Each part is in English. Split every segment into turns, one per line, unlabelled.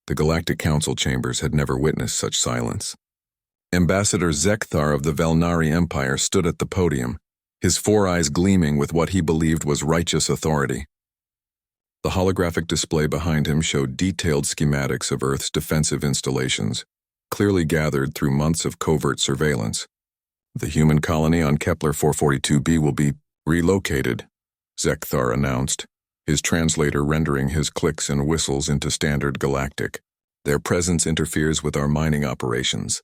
The Galactic Council chambers had never witnessed such silence. Ambassador Zekthar of the Velnari Empire stood at the podium, his four eyes gleaming with what he believed was righteous authority. The holographic display behind him showed detailed schematics of Earth's defensive installations, clearly gathered through months of covert surveillance. The human colony on Kepler 442b will be relocated, Zekthar announced, his translator rendering his clicks and whistles into standard galactic. Their presence interferes with our mining operations.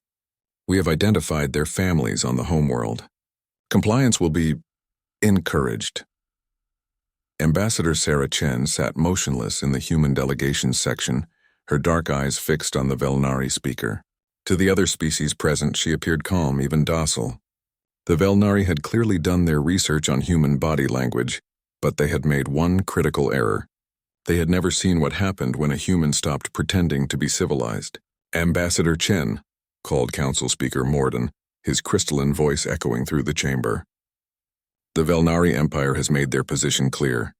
We have identified their families on the homeworld. Compliance will be encouraged. Ambassador Sarah Chen sat motionless in the human delegations section, her dark eyes fixed on the Velnari speaker. To the other species present, she appeared calm, even docile. The Velnari had clearly done their research on human body language, but they had made one critical error. They had never seen what happened when a human stopped pretending to be civilized. Ambassador Chen, called Council Speaker Morden, his crystalline voice echoing through the chamber. The Velnari Empire has made their position clear.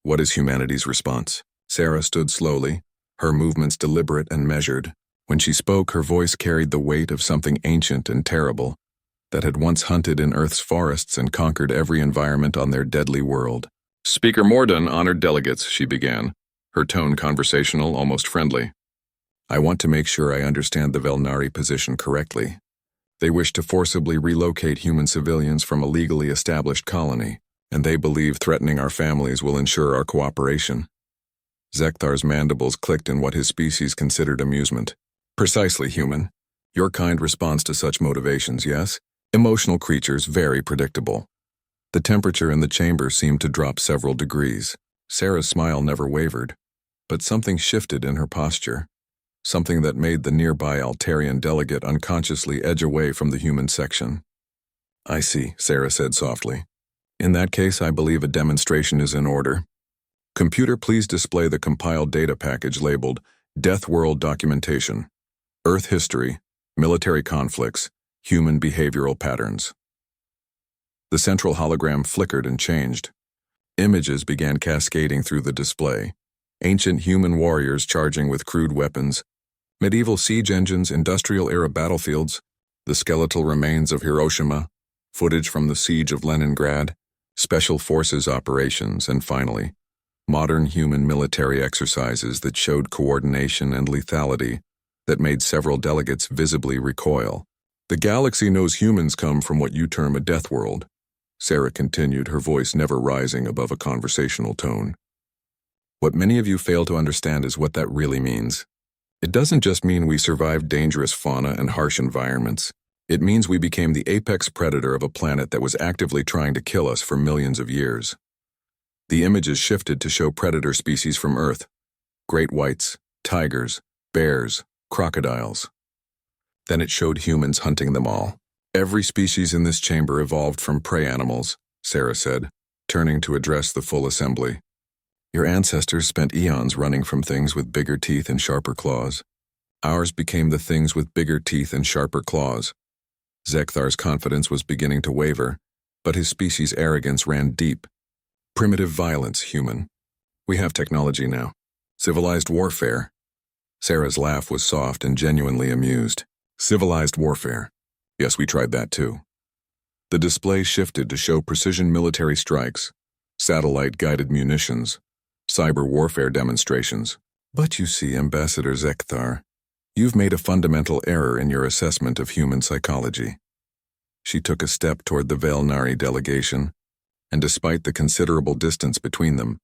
What is humanity's response? Sarah stood slowly, her movements deliberate and measured. When she spoke, her voice carried the weight of something ancient and terrible that had once hunted in Earth's forests and conquered every environment on their deadly world. Speaker Morden, honored delegates, she began, her tone conversational, almost friendly. I want to make sure I understand the Velnari position correctly. They wish to forcibly relocate human civilians from a legally established colony, and they believe threatening our families will ensure our cooperation. Zekthar's mandibles clicked in what his species considered amusement. Precisely, human. Your kind responds to such motivations, yes? Emotional creatures, very predictable. The temperature in the chamber seemed to drop several degrees. Sarah's smile never wavered, but something shifted in her posture. Something that made the nearby Altarian delegate unconsciously edge away from the human section. I see, Sarah said softly. In that case, I believe a demonstration is in order. Computer, please display the compiled data package labeled Deathworld Documentation, Earth History, Military Conflicts, Human Behavioral Patterns. The central hologram flickered and changed. Images began cascading through the display. Ancient human warriors charging with crude weapons, medieval siege engines, industrial-era battlefields, the skeletal remains of Hiroshima, footage from the siege of Leningrad, special forces operations, and finally, modern human military exercises that showed coordination and lethality that made several delegates visibly recoil. The galaxy knows humans come from what you term a death world, Sarah continued, her voice never rising above a conversational tone. What many of you fail to understand is what that really means. It doesn't just mean we survived dangerous fauna and harsh environments. It means we became the apex predator of a planet that was actively trying to kill us for millions of years. The images shifted to show predator species from Earth: great whites, tigers, bears, crocodiles. Then it showed humans hunting them all. Every species in this chamber evolved from prey animals, Sarah said, turning to address the full assembly. Your ancestors spent eons running from things with bigger teeth and sharper claws. Ours became the things with bigger teeth and sharper claws. Zekthar's confidence was beginning to waver, but his species' arrogance ran deep. Primitive violence, human. We have technology now. Civilized warfare. Sarah's laugh was soft and genuinely amused. Civilized warfare. Yes, we tried that too. The display shifted to show precision military strikes, satellite-guided munitions, cyber warfare demonstrations. But you see, Ambassador Zekthar, you've made a fundamental error in your assessment of human psychology. She took a step toward the Velnari delegation, and despite the considerable distance between them,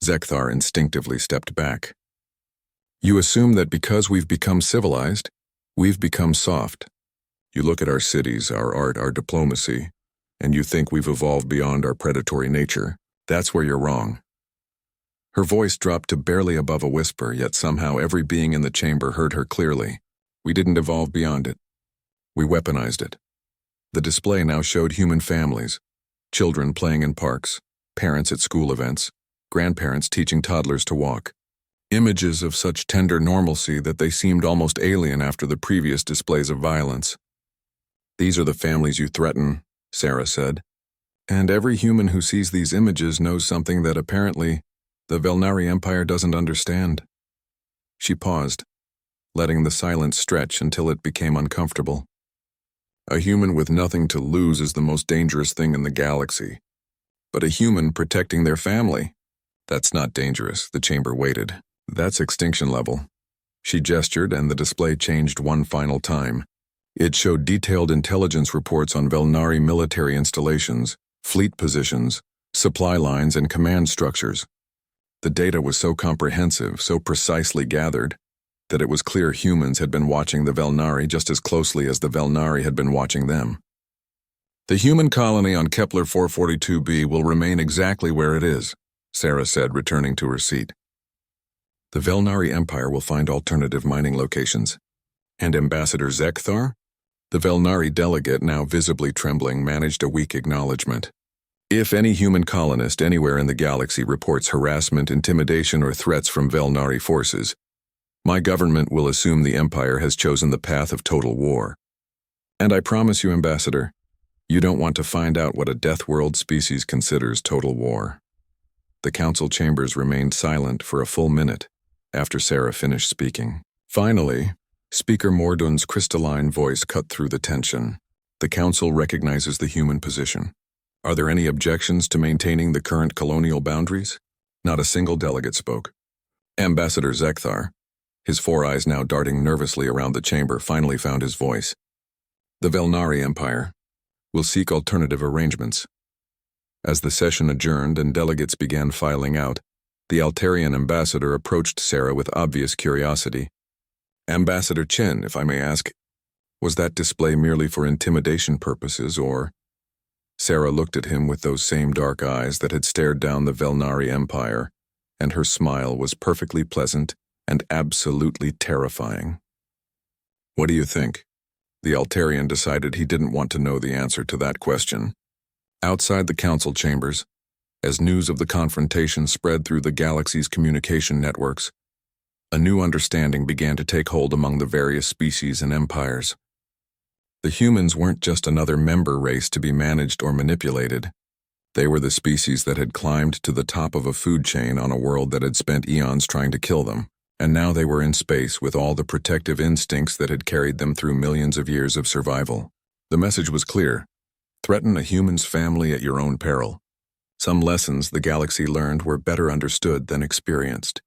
Zekthar instinctively stepped back. You assume that because we've become civilized, we've become soft. You look at our cities, our art, our diplomacy, and you think we've evolved beyond our predatory nature. That's where you're wrong. Her voice dropped to barely above a whisper, yet somehow every being in the chamber heard her clearly. We didn't evolve beyond it. We weaponized it. The display now showed human families, children playing in parks, parents at school events, grandparents teaching toddlers to walk. Images of such tender normalcy that they seemed almost alien after the previous displays of violence. These are the families you threaten, Sarah said. And every human who sees these images knows something that apparently the Velnari Empire doesn't understand. She paused, letting the silence stretch until it became uncomfortable. A human with nothing to lose is the most dangerous thing in the galaxy. But a human protecting their family? That's not dangerous, the chamber waited. That's extinction level. She gestured, and the display changed one final time. It showed detailed intelligence reports on Velnari military installations, fleet positions, supply lines, and command structures. The data was so comprehensive, so precisely gathered, that it was clear humans had been watching the Velnari just as closely as the Velnari had been watching them. The human colony on Kepler 442b will remain exactly where it is, Sarah said, returning to her seat. The Velnari Empire will find alternative mining locations. And Ambassador Zekthar? The Velnari delegate, now visibly trembling, managed a weak acknowledgement. If any human colonist anywhere in the galaxy reports harassment, intimidation, or threats from Velnari forces, my government will assume the Empire has chosen the path of total war. And I promise you, Ambassador, you don't want to find out what a Deathworld species considers total war. The council chambers remained silent for a full minute after Sarah finished speaking. Finally, Speaker Mordun's crystalline voice cut through the tension. The council recognizes the human position. Are there any objections to maintaining the current colonial boundaries? Not a single delegate spoke. Ambassador Zekthar, his four eyes now darting nervously around the chamber, finally found his voice. The Velnari Empire will seek alternative arrangements. As the session adjourned and delegates began filing out, the Altarian ambassador approached Sarah with obvious curiosity. Ambassador Chen, if I may ask, was that display merely for intimidation purposes, or? Sarah looked at him with those same dark eyes that had stared down the Velnari Empire, and her smile was perfectly pleasant and absolutely terrifying. What do you think? The Altarian decided he didn't want to know the answer to that question. Outside the council chambers, as news of the confrontation spread through the galaxy's communication networks, a new understanding began to take hold among the various species and empires. The humans weren't just another member race to be managed or manipulated. They were the species that had climbed to the top of a food chain on a world that had spent eons trying to kill them, and now they were in space with all the protective instincts that had carried them through millions of years of survival. The message was clear. Threaten a human's family at your own peril. Some lessons the galaxy learned were better understood than experienced.